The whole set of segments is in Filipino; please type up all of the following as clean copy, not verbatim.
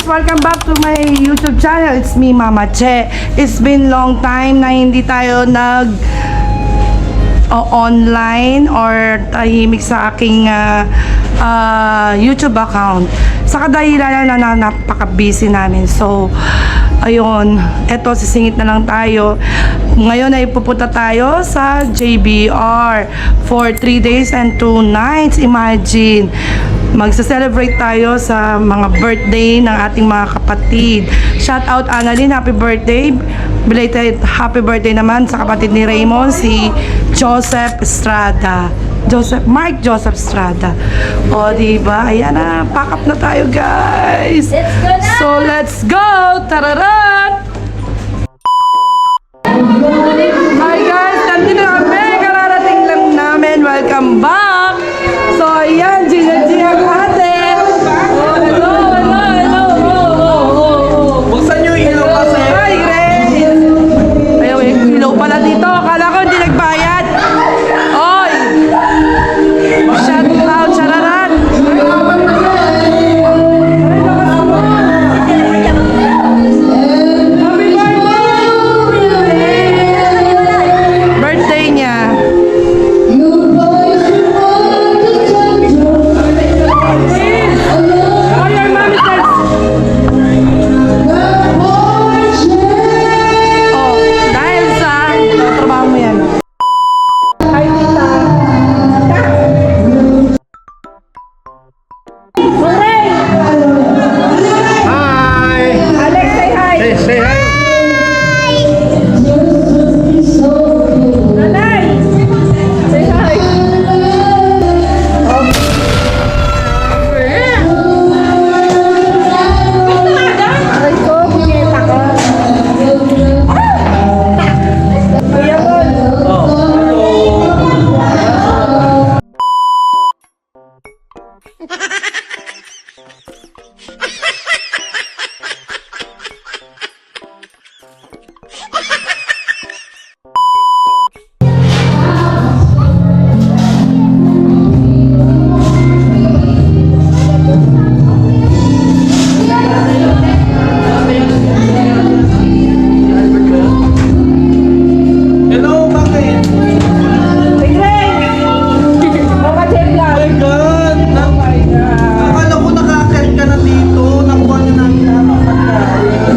welcome back to my YouTube channel. It's me, Mama Che. It's been long time na hindi tayo online or tahimik sa aking YouTube account. Sa kadahilan na napaka-busy namin. So, ayun, eto, sisingit na lang tayo. Ngayon ay pupunta tayo sa JBR for 3 days and 2 nights. Imagine, magsa-celebrate tayo sa mga birthday ng ating mga kapatid. Shout out Annalyn, happy birthday. Belated happy birthday naman sa kapatid ni Raymond, si Joseph Estrada. Mark Joseph Estrada. O, diba? Ayan na, pack up na tayo, guys. Let's go na! So, let's go! Tararan! Hi, guys! Nandito na kami. Kararating lang namin. Welcome back! So, ayan, Gina ang ate. Oh, hello, hello, hello. Buksan nyo yung ilaw kasi. Hi, Grace. Ayaw, ilaw pala dito. Akala ko hindi nagbayad. Oy! Shout out, chararan. Birthday niya. Oh, your mommy says. Oh, dahil sa trabaho mo yan. Hi, tita. Hi! Alex, say hi. Say hi! Nanay, say hi. Aray ko, punyeta ko. Kuya Bon. Hello, bakit? Hey, Greg! Mama Jem lang. My God! Oh my God. Akala ko nakakit ka na dito. Nakuha na namin ang pagkain.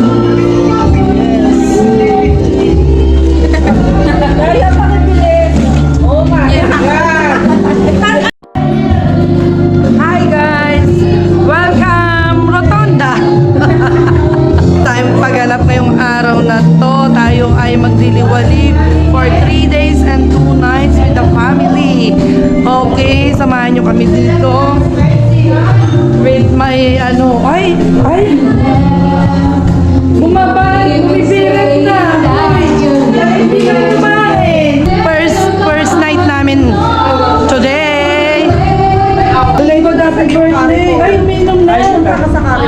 Kaya pa nagbilis. Oh my God. Hi guys! Welcome Rotonda! Time paghanap ngayong araw na to. Tayo ay magdiliwali for 3 days and 2 nights with the family. Okay, samahan nyo kami dito. With my ay! Bumibirit na! Hindi ka kumain! First night namin today. Today ko dapat birthday. Ay, uminom na.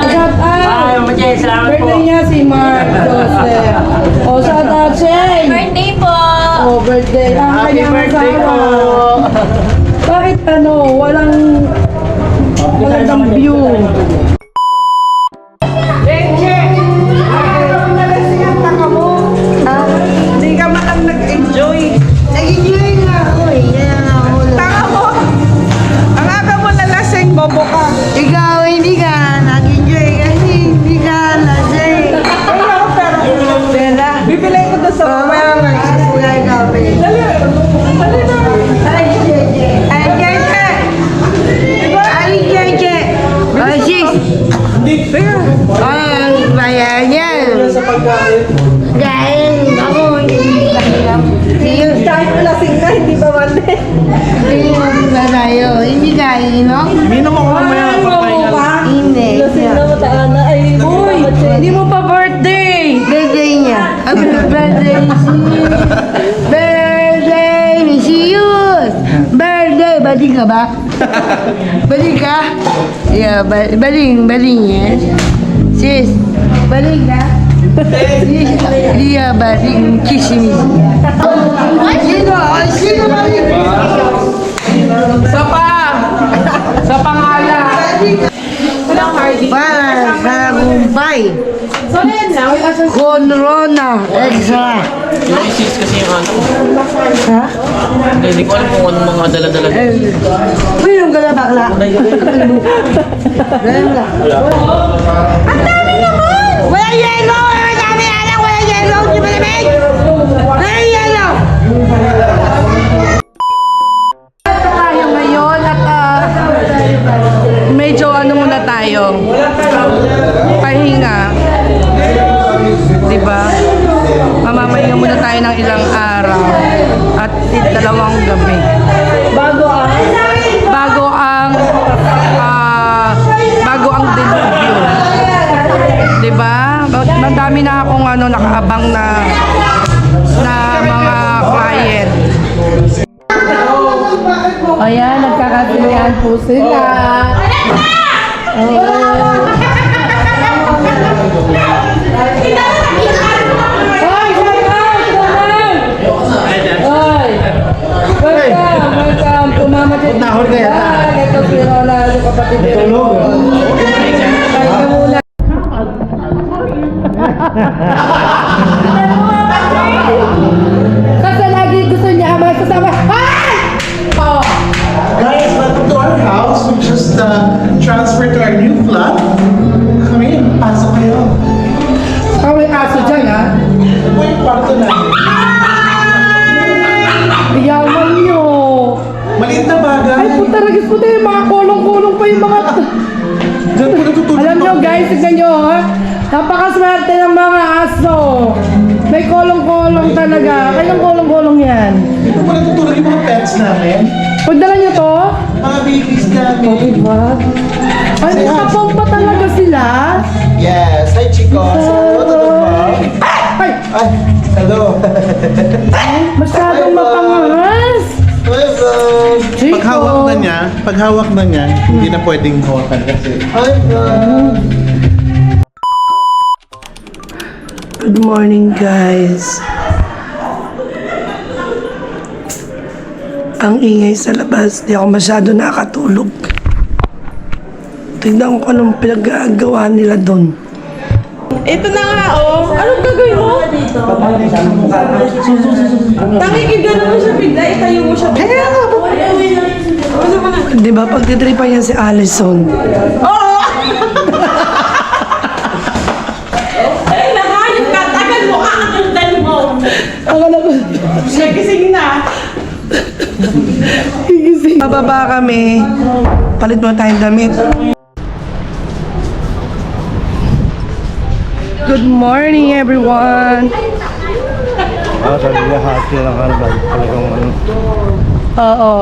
Shout out! Birthday niya si Mark Joseph. Oh, shout out, Shane! Birthday po! Oh, birthday. Ang Happy kanyang birthday asawa. po! Bakit walang magandang view? Hindi ka man lang nag-enjoy. Nag-enjoy nga ako eh. Kaya nga ako lang. Tanga mo! Ang aga mo nalasing, bobo ka. Ikaw hindi ka nag-enjoy kasi hindi ka lasing. Ay, ako pero. Pera. Bibili ko doon sa Mamaya mag-isipulay ka pa eh. Dali. Dali na. Ay, Jeje. Ay, Jeje. Ay, Jeje. Ay, sis. Ay, bayan yan. Sa pagkain. Dahil ako hindi kahirap. Kahit lasing na, hindi ba mali? Hindi mo ba tayo? Hindi ka inom? Minom ako mamaya pagpahinga. Hindi. Uy, hindi mo pa birthday. Birthday niya. Happy birthday, birthday, Misius! Birthday! Baling ka ba? Baling ka? Yeah, baling yan. Sis, baling ka? Sis, yeah, baling. Chismis. Sino baling? Sa pangalan. Parang Tagumpay. Con Rona. Extra. Yung isis kasi yung ano. Ha? Hindi ko alam kung anong mga dala-dala. Uy, yung gala bakla. Gala. Ang dami naman! Wala yelo! Ang dami alam! Wala yelo! Di ba namin? Wala yelo! Tayo ngayon at medyo ano muna tayo. Pahinga. Diba? Mamamahinga muna tayo ng ilang araw at dalawang gabi. Bago ang dilubyo. Diba? Madami na akong nakaabang na mga client. Ayan, nagkakasinyahan po sila. Welcome. Tumama dyan. Ito si Ronaldo, kapatid ni Ronaldo. Ay, ka muna. Kasi lagi gusto niya may kasama. Ay! Oh! Guys, welcome to our house. We just transferred to our new flat. Come in, pasok kayo. Saka may aso dyan, ha? Ito po yung kwarto namin. Yaman nyo. Maliit na bagay. Ay, puta, ragis puta yung mga kolong-kolong pa yung mga... Diyan po natutulog. Alam nyo, guys, tignan nyo, ha? Napakaswerte ng mga aso. May kolong-kolong talaga. Kailang kolong-kolong yan? Dito po natutulog yung mga pets namin. Pagdala nyo to? Mga babies namin. Diba? Ay, nakapompa talaga sila. Yes. Hi, Chico. Hello. Ay, Ay, hello. masyadong mapangas. Chico. Paghawak na niya, hindi na pwedeng hawakan kasi. Good morning, guys. Ang ingay sa labas, di ako masyado nakatulog. Tignan ko anong pinag-aagawa nila doon. Ito na nga, oh. Anong gagawin mo? Tangigid ka naman siya bigla, itayo mo siya bigla. Di ba, pagtitripan niya si Allison. Oo! Ay, nakayot ka. Tagal mo, kakatuldan mo. Akala ko, Nagising na. higising. Bababa kami. Palit mo tayong damit. Good morning, everyone. Sabi niya, hati lang halagang talagang ano. Oo.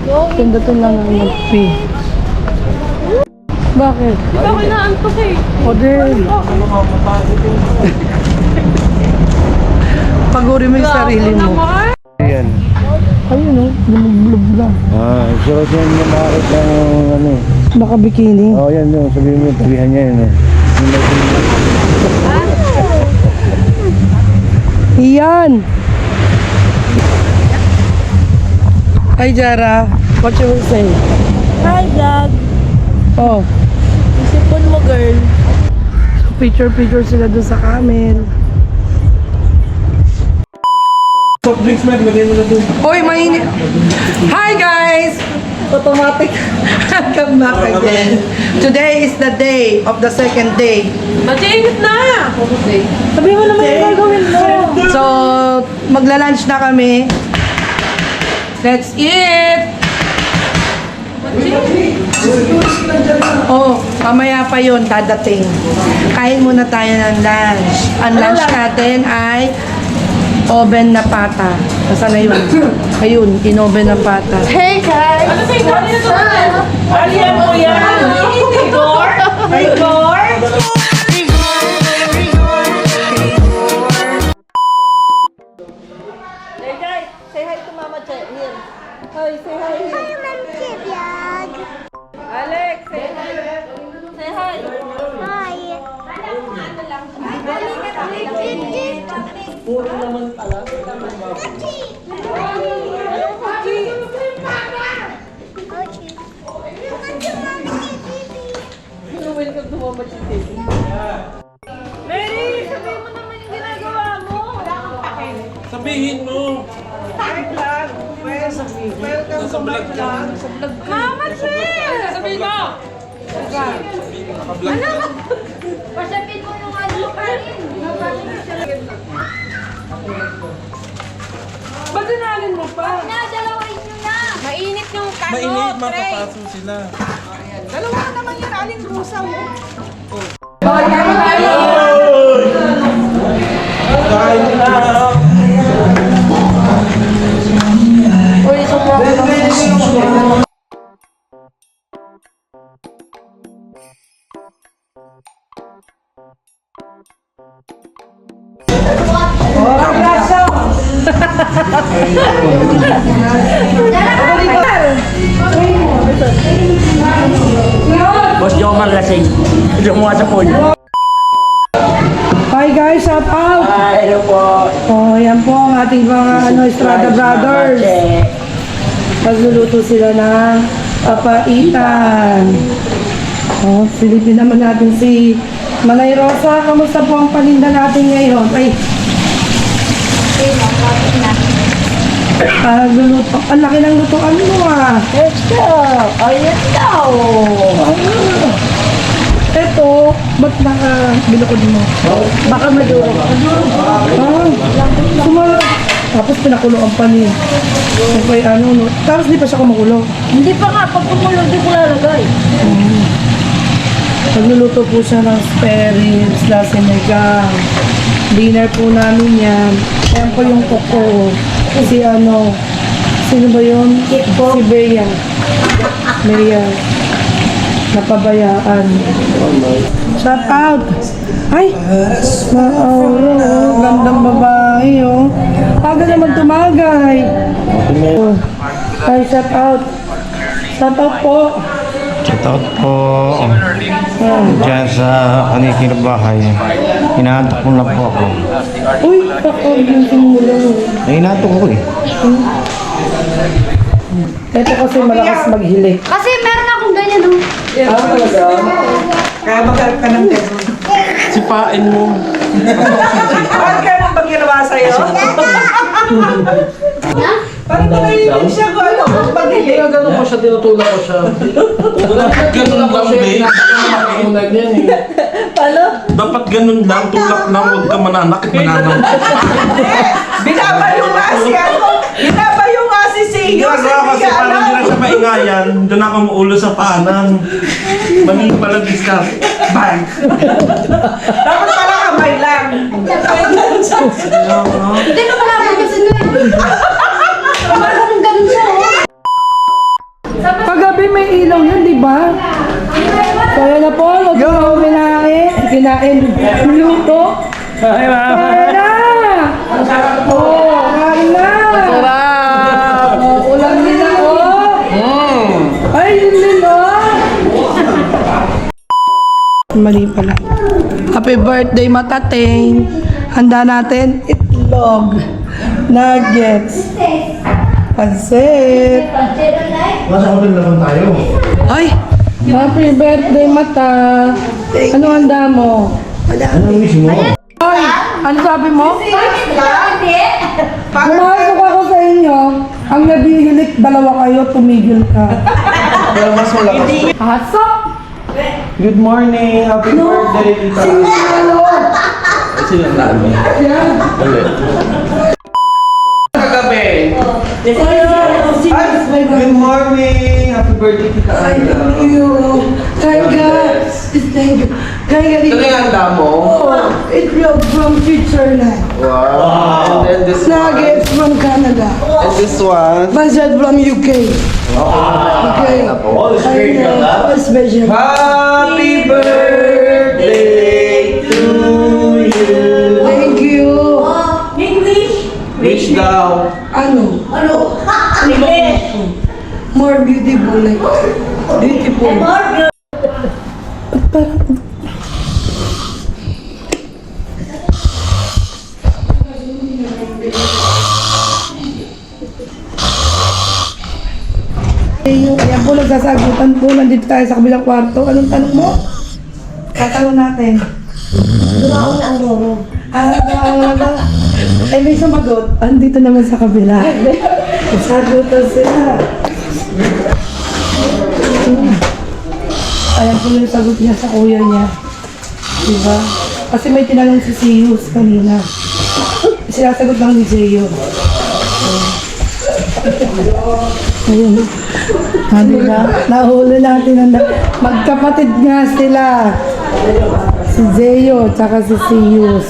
Tindutin lang ang mag-pee. Bakit? Ikaw inaantok eh. O din. Paguri mo yung sarili mo. Yan. Ayun o, lumublob lang. Suot yan yung bakit ng ano. Naka-bikini. Yan yung sabihin mo, tabihan niya yun eh. Iyan! Hi, Jara. What you will say? Hi, vlog. Oh, Isipon mo, girl. picture sila doon sa camel. Soft drinks man, lagay mo na doon. Hoy, mainit! Hi, guys! Automatic. Welcome back again. Today is the day of the second day. Matiinit na. Sabi mo naman yung gagawin mo. So, magla-lunch na kami. Let's eat! Oh, mamaya pa yun, dadating. Kain muna tayo ng lunch. Ang lunch natin ay oven na pata. Nasaan na yun? Ayun, in-oven na pata. Hey guys! Ano sa'yo? Ano ito? Alien mo yan. Igor? Igor? Hey guys, say hi to Mama Che. Here. Hi, say hi. Alex, say hi. Say hi. Mary, sabihin mo naman yung ginagawa mo. Wala kang pakin. Sabihin mo! Mama, sabihin mo! Ano? Pasapin mo yung ano kanin. Ba't dinalin mo pa? Dalawain nyo na. Mainit yung kano. Mainit, mapapaso sila. Dalawa naman yan, aling rusa mo. Kain na! Boss Jomar lasing. Lumuha sa pool. Hi guys, shout out! Hello po. Oh, yan po ang ating mga Estrada Brothers. Pagluluto sila ng papaitan. Oh, silipin naman natin si Manay Rosa. Kamusta po ang paninda natin ngayon? Ay, luluto. Ang laki ng lutuan mo ah. Let's go. Ayan daw. Eto, ba't binukod mo? Baka maduro. Tapos pinakuloan pa niya. Okay, ano, no? Tapos di pa siya kumukulo. Hindi pa nga. Pag kumulo, di ko lalagay. Nagluluto po siya ng spare ribs, sinigang. Dinner po namin yan. Ayan po yung kuko. Si ano, sino ba yun? Si Bea. Bea. Napabayaan. Shout out! Ay! Mauro. Gandang babae, oh. Aga naman tumagay. Oh. Ay, shout out. Shout out po. Shoutout po dyan sa kanikin bahay. Hinahanap ko na po ako. Uy, ako mo lang. Hinahanap ko eh. Ito kasi malakas maghilik. Kasi meron akong ganyan, oh. Kaya magkaroon ka ng test. Sipain mo. Bakit kaya nang ginawa sa'yo? Parang nalilin siya ko, ano, pag-hili. Ganun ko siya, tinutulak ko siya. Ganun lang, babe. Makikunag yan eh. Dapat ganun lang, tulak lang, huwag ka mananakit, mananang. Binabayo nga si ano, binabayo nga si Siyo. Ginagawa kasi parang hindi na siya maingayan, doon ako maulo sa paanan. Mali pala discount. Bang! Dapat pala kamay lang. Hindi ko malaman kasi nun. Ganun siya, oh. Paggabi may ilaw yun, di ba? So yan na po, luto kinain, luto. Kain na! Oh, kain na! Oh, ulam nila, oh! Ay, yun din, oh! Mali pala. Happy birthday, Matating! Handa natin itlog, nuggets, pansit. Nasa hotel naman tayo. Ay! Happy birthday, Mata! Ano handa mo? Ano wish mo? Ay! Ano sabi mo? Hindi. Pumasok ako sa inyo. Ang nabihilik, dalawa kayo, tumigil ka. Pero mas malakas. Aso! Good morning, happy birthday, tita. Sila na ano? Yan! Kagabi. Good morning, happy birthday, tita. Thank you. Thank you. Ito na yung handa mo. Oh, it will from Switzerland. Wow. And then this Nuggets from Canada. And this one. Budget from UK. Okay. All special. All special. Happy birthday to you. Thank you. Wish daw. Ano? More beautiful. Like, beautiful. Ayan po, nagsasagutan po. Nandito tayo sa kabilang kwarto. Anong tanong mo? Tatanong natin. Dumaon na ang roro. Ay, may sumagot. Andito naman sa kabila. Sagutan sila. Ayan po yung sagot niya sa kuya niya. Diba? Kasi may tinanong si Siyus kanina. Sinasagot lang ni Jeyo. Ayun. Diba? Nahuli natin. Magkapatid nga sila. Si Jeyo, tsaka si Siyus.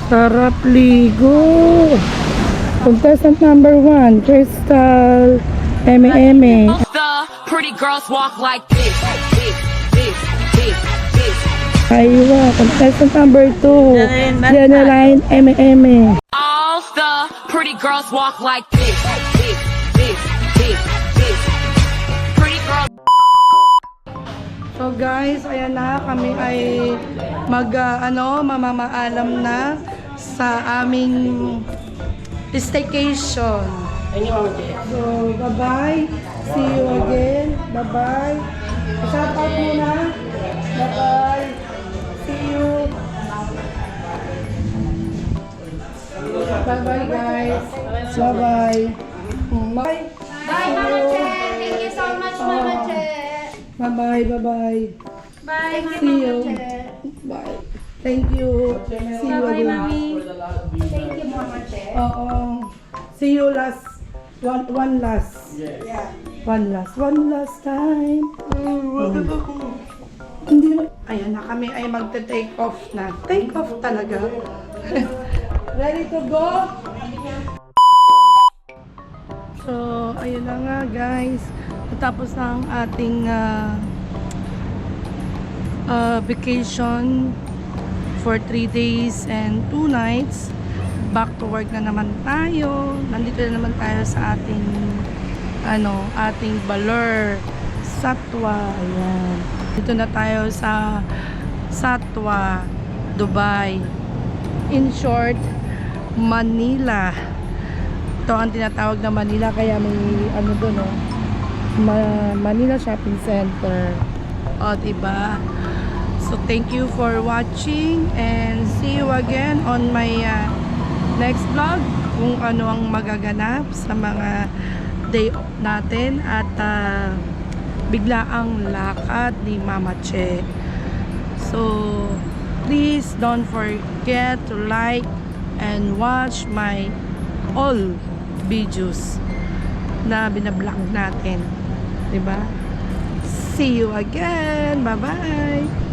Sarap ligo. Contestant number 1, Crystal Eme. The pretty girls walk like this, this, this, this, this. Aywa, contestant number 2, Jeneline Eme. All the pretty girls walk like this, this, this, this, this. Pretty girls. So guys, ayan na, kami ay mamamaalam na sa aming staycation. So, bye-bye. See you again. Bye-bye. Shout out muna. Bye-bye. See you. Bye-bye guys. Bye-bye. Bye. Bye, Mama Che. Thank you so much, Mama Che. Bye-bye. Bye-bye. Bye, See you. Mama Che. Bye. Thank you. See you Bye, again. Mami. Thank you, Mama Che. Oo. See you last. One last. Yeah. One last time. Hindi naman. Ayan na kami ay magte-take off na. Take off talaga. Ready to go? So, ayun na nga guys. Natapos na ang ating vacation for 3 days and 2 nights. Back to work na naman tayo. Nandito na naman tayo sa ating ating Baler Satwa. Ayan. Dito na tayo sa Satwa, Dubai. In short, Manila. Ito ang tinatawag na Manila, kaya may doon, no? Manila Shopping Center. O, diba? So, thank you for watching and see you again on my next vlog kung ano ang magaganap sa mga day off natin at biglaang lakad ni Mama Che. So, please don't forget to like and watch my all videos na binablog natin. Diba? See you again. Bye-bye.